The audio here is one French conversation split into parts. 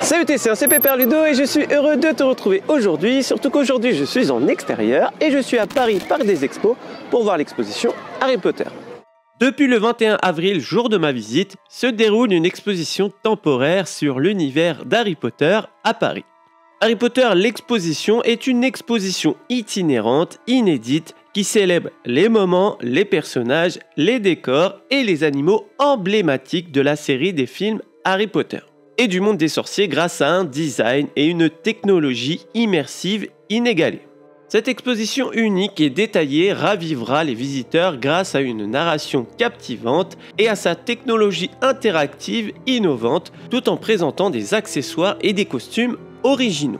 Salut, c'est Pepper Ludo et je suis heureux de te retrouver aujourd'hui, surtout qu'aujourd'hui je suis en extérieur et je suis à Paris Parc des Expos pour voir l'exposition Harry Potter. Depuis le 21 avril, jour de ma visite, se déroule une exposition temporaire sur l'univers d'Harry Potter à Paris. Harry Potter, l'exposition est une exposition itinérante, inédite, qui célèbre les moments, les personnages, les décors et les animaux emblématiques de la série des films Harry Potter et du monde des sorciers grâce à un design et une technologie immersive inégalée. Cette exposition unique et détaillée ravivera les visiteurs grâce à une narration captivante et à sa technologie interactive innovante, tout en présentant des accessoires et des costumes originaux.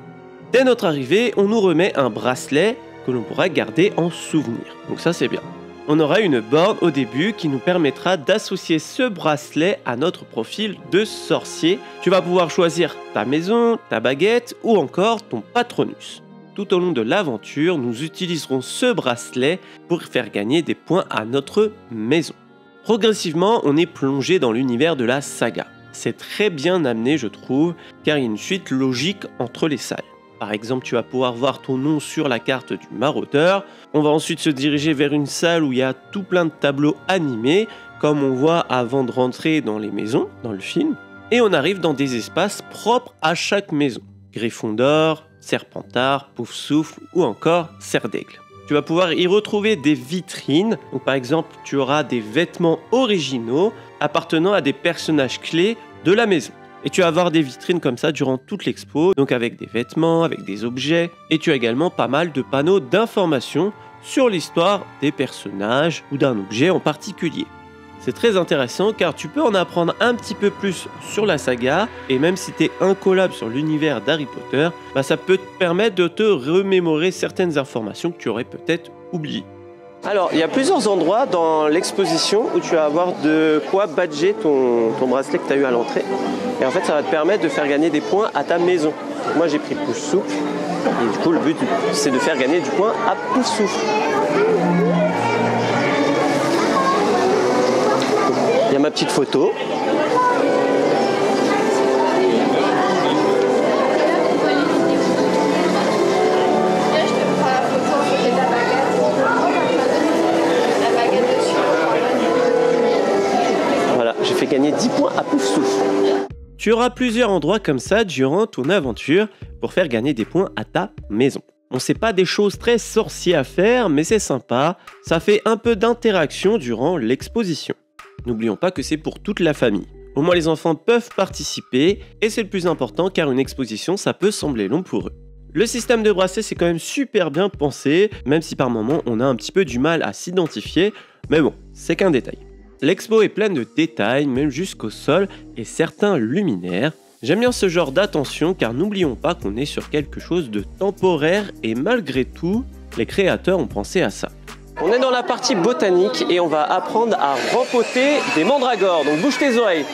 Dès notre arrivée, on nous remet un bracelet que l'on pourra garder en souvenir. Donc ça c'est bien. On aura une borne au début qui nous permettra d'associer ce bracelet à notre profil de sorcier. Tu vas pouvoir choisir ta maison, ta baguette ou encore ton patronus. Tout au long de l'aventure, nous utiliserons ce bracelet pour faire gagner des points à notre maison. Progressivement, on est plongé dans l'univers de la saga. C'est très bien amené, je trouve, car il y a une suite logique entre les salles. Par exemple, tu vas pouvoir voir ton nom sur la carte du maraudeur. On va ensuite se diriger vers une salle où il y a tout plein de tableaux animés, comme on voit avant de rentrer dans les maisons, dans le film. Et on arrive dans des espaces propres à chaque maison. Gryffondor, Serpentard, Poufsouffle ou encore Serre d'Aigle. Tu vas pouvoir y retrouver des vitrines. Donc, par exemple, tu auras des vêtements originaux appartenant à des personnages clés de la maison. Et tu vas avoir des vitrines comme ça durant toute l'expo, donc avec des vêtements, avec des objets. Et tu as également pas mal de panneaux d'information sur l'histoire des personnages ou d'un objet en particulier. C'est très intéressant car tu peux en apprendre un petit peu plus sur la saga, et même si tu es incollable sur l'univers d'Harry Potter, ça peut te permettre de te remémorer certaines informations que tu aurais peut-être oubliées. Alors, il y a plusieurs endroits dans l'exposition où tu vas avoir de quoi badger ton bracelet que tu as eu à l'entrée. Et en fait, ça va te permettre de faire gagner des points à ta maison. Moi, j'ai pris Poufsouffle. Et du coup, le but, c'est de faire gagner du point à Poufsouffle. Il y a ma petite photo. J'ai fait gagner 10 points à Poufsouffle. Tu auras plusieurs endroits comme ça durant ton aventure pour faire gagner des points à ta maison. Bon, c'est pas des choses très sorcières à faire, mais c'est sympa. Ça fait un peu d'interaction durant l'exposition. N'oublions pas que c'est pour toute la famille. Au moins les enfants peuvent participer et c'est le plus important car une exposition ça peut sembler long pour eux. Le système de bracelet c'est quand même super bien pensé, même si par moments on a un petit peu du mal à s'identifier, mais bon, c'est qu'un détail. L'expo est pleine de détails, même jusqu'au sol, et certains luminaires. J'aime bien ce genre d'attention car n'oublions pas qu'on est sur quelque chose de temporaire et malgré tout, les créateurs ont pensé à ça. On est dans la partie botanique et on va apprendre à rempoter des mandragores, donc bouge tes oreilles.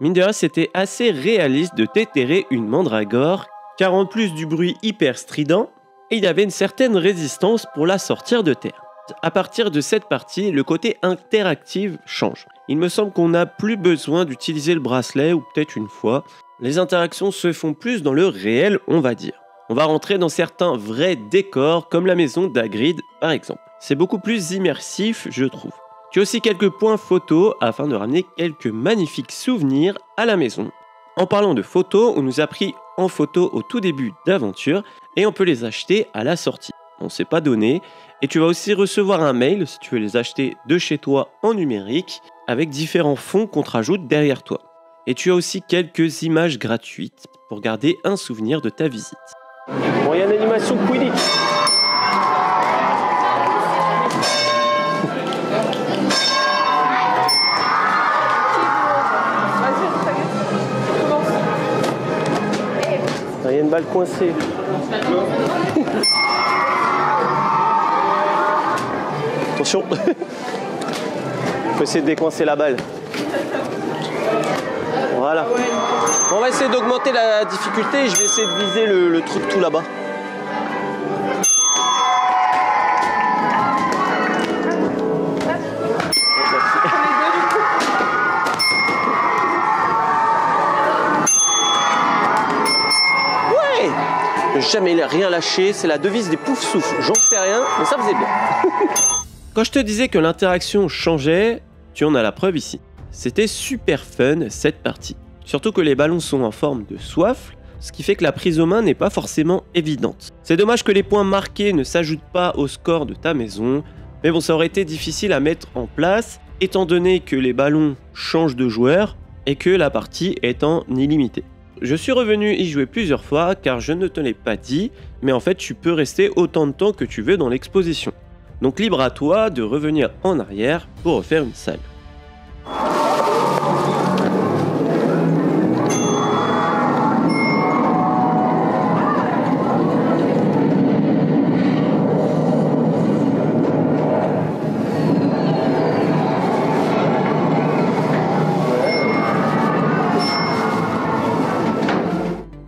Mine de rien, c'était assez réaliste de déterrer une mandragore, car en plus du bruit hyper strident, il y avait une certaine résistance pour la sortir de terre. À partir de cette partie, le côté interactif change. Il me semble qu'on n'a plus besoin d'utiliser le bracelet, ou peut-être une fois. Les interactions se font plus dans le réel, on va dire. On va rentrer dans certains vrais décors, comme la maison d'Hagrid par exemple. C'est beaucoup plus immersif, je trouve. Tu as aussi quelques points photos afin de ramener quelques magnifiques souvenirs à la maison. En parlant de photos, on nous a pris en photo au tout début d'aventure et on peut les acheter à la sortie. On ne s'est pas donné et tu vas aussi recevoir un mail si tu veux les acheter de chez toi en numérique avec différents fonds qu'on te rajoute derrière toi. Et tu as aussi quelques images gratuites pour garder un souvenir de ta visite. Bon, il y a une animation Quidditch. Il y a une balle coincée. Attention. On peut essayer de décoincer la balle. Voilà. On va essayer d'augmenter la difficulté et je vais essayer de viser le truc tout là-bas. jamais rien lâché, c'est la devise des poufs souffles. J'en sais rien, mais ça faisait bien. Quand je te disais que l'interaction changeait, tu en as la preuve ici. C'était super fun cette partie. Surtout que les ballons sont en forme de soifle, ce qui fait que la prise aux mains n'est pas forcément évidente. C'est dommage que les points marqués ne s'ajoutent pas au score de ta maison, mais bon, ça aurait été difficile à mettre en place, étant donné que les ballons changent de joueur et que la partie est en illimité. Je suis revenu y jouer plusieurs fois car je ne te l'ai pas dit, mais en fait tu peux rester autant de temps que tu veux dans l'exposition. Donc libre à toi de revenir en arrière pour refaire une salle.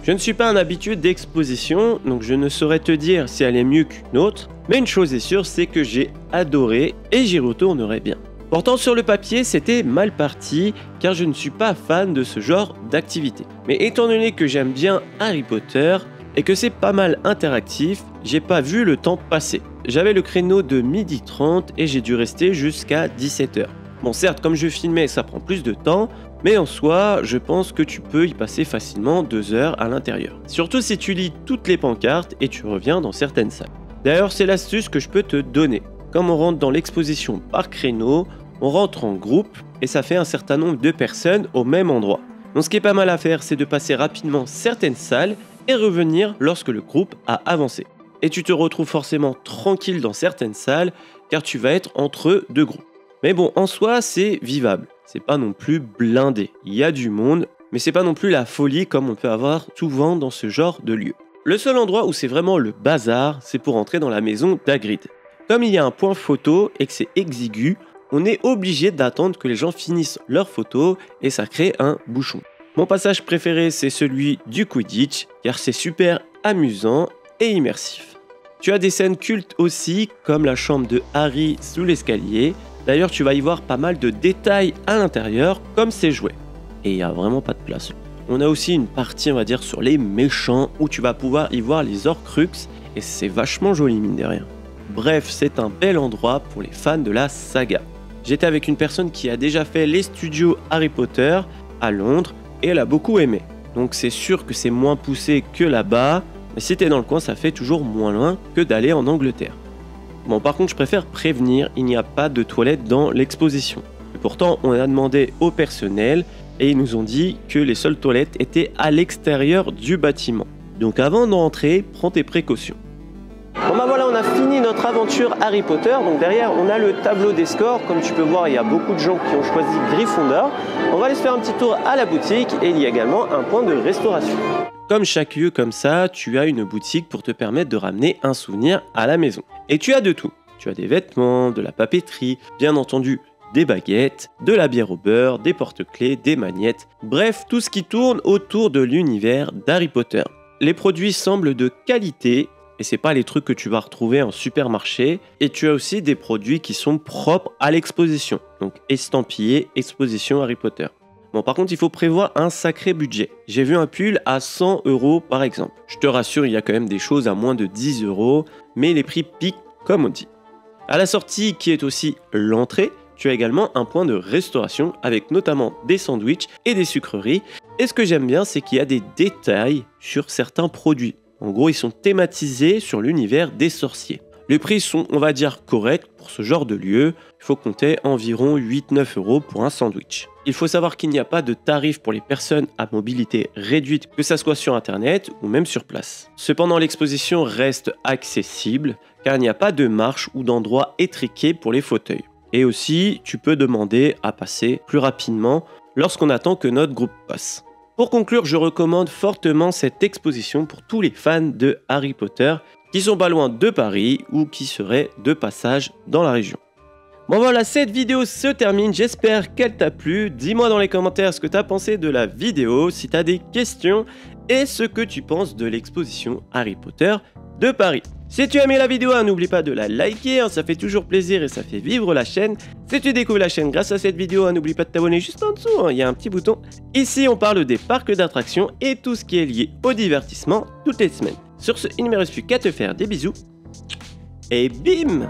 Je ne suis pas un habitué d'exposition, donc je ne saurais te dire si elle est mieux qu'une autre, mais une chose est sûre, c'est que j'ai adoré et j'y retournerai bien. Pourtant sur le papier, c'était mal parti, car je ne suis pas fan de ce genre d'activité. Mais étant donné que j'aime bien Harry Potter et que c'est pas mal interactif, j'ai pas vu le temps passer. J'avais le créneau de 12h30 et j'ai dû rester jusqu'à 17h. Bon certes, comme je filmais, ça prend plus de temps, mais en soi, je pense que tu peux y passer facilement 2 heures à l'intérieur. Surtout si tu lis toutes les pancartes et tu reviens dans certaines salles. D'ailleurs, c'est l'astuce que je peux te donner. Comme on rentre dans l'exposition par créneau, on rentre en groupe et ça fait un certain nombre de personnes au même endroit. Donc ce qui est pas mal à faire, c'est de passer rapidement certaines salles et revenir lorsque le groupe a avancé. Et tu te retrouves forcément tranquille dans certaines salles car tu vas être entre deux groupes. Mais bon, en soi, c'est vivable. C'est pas non plus blindé. Il y a du monde, mais c'est pas non plus la folie comme on peut avoir souvent dans ce genre de lieu. Le seul endroit où c'est vraiment le bazar, c'est pour entrer dans la maison d'Hagrid. Comme il y a un point photo et que c'est exigu, on est obligé d'attendre que les gens finissent leurs photos et ça crée un bouchon. Mon passage préféré, c'est celui du Quidditch, car c'est super amusant et immersif. Tu as des scènes cultes aussi, comme la chambre de Harry sous l'escalier. D'ailleurs, tu vas y voir pas mal de détails à l'intérieur, comme ses jouets. Et il n'y a vraiment pas de place. On a aussi une partie, on va dire, sur les méchants, où tu vas pouvoir y voir les Horcruxes, et c'est vachement joli, mine de rien. Bref, c'est un bel endroit pour les fans de la saga. J'étais avec une personne qui a déjà fait les studios Harry Potter à Londres, et elle a beaucoup aimé. Donc c'est sûr que c'est moins poussé que là-bas, mais si t'es dans le coin, ça fait toujours moins loin que d'aller en Angleterre. Bon, par contre, je préfère prévenir, il n'y a pas de toilettes dans l'exposition. Et pourtant, on a demandé au personnel et ils nous ont dit que les seules toilettes étaient à l'extérieur du bâtiment. Donc avant d'entrer, prends tes précautions. Bon bah voilà, on a fini notre aventure Harry Potter. Donc derrière, on a le tableau des scores. Comme tu peux voir, il y a beaucoup de gens qui ont choisi Gryffondor. On va aller se faire un petit tour à la boutique et il y a également un point de restauration. Comme chaque lieu comme ça, tu as une boutique pour te permettre de ramener un souvenir à la maison. Et tu as de tout. Tu as des vêtements, de la papeterie, bien entendu des baguettes, de la bière au beurre, des porte-clés, des magnettes, bref, tout ce qui tourne autour de l'univers d'Harry Potter. Les produits semblent de qualité et c'est pas les trucs que tu vas retrouver en supermarché. Et tu as aussi des produits qui sont propres à l'exposition, donc estampillés exposition Harry Potter. Bon, par contre, il faut prévoir un sacré budget. J'ai vu un pull à 100 € par exemple. Je te rassure, il y a quand même des choses à moins de 10 €, mais les prix piquent comme on dit. À la sortie, qui est aussi l'entrée, tu as également un point de restauration avec notamment des sandwichs et des sucreries. Et ce que j'aime bien, c'est qu'il y a des détails sur certains produits. En gros, ils sont thématisés sur l'univers des sorciers. Les prix sont, on va dire, corrects pour ce genre de lieu. Il faut compter environ 8-9 € pour un sandwich. Il faut savoir qu'il n'y a pas de tarif pour les personnes à mobilité réduite, que ça soit sur internet ou même sur place. Cependant, l'exposition reste accessible car il n'y a pas de marche ou d'endroit étriqué pour les fauteuils. Et aussi, tu peux demander à passer plus rapidement lorsqu'on attend que notre groupe passe. Pour conclure, je recommande fortement cette exposition pour tous les fans de Harry Potter qui sont pas loin de Paris ou qui seraient de passage dans la région. Bon voilà, cette vidéo se termine, j'espère qu'elle t'a plu. Dis-moi dans les commentaires ce que tu as pensé de la vidéo, si tu as des questions et ce que tu penses de l'exposition Harry Potter de Paris. Si tu as aimé la vidéo, n'oublie pas de la liker, ça fait toujours plaisir et ça fait vivre la chaîne. Si tu découvres la chaîne grâce à cette vidéo, n'oublie pas de t'abonner juste en dessous, il y a un petit bouton. Ici, on parle des parcs d'attractions et tout ce qui est lié au divertissement toutes les semaines. Sur ce, il ne me reste plus qu'à te faire des bisous. Et bim!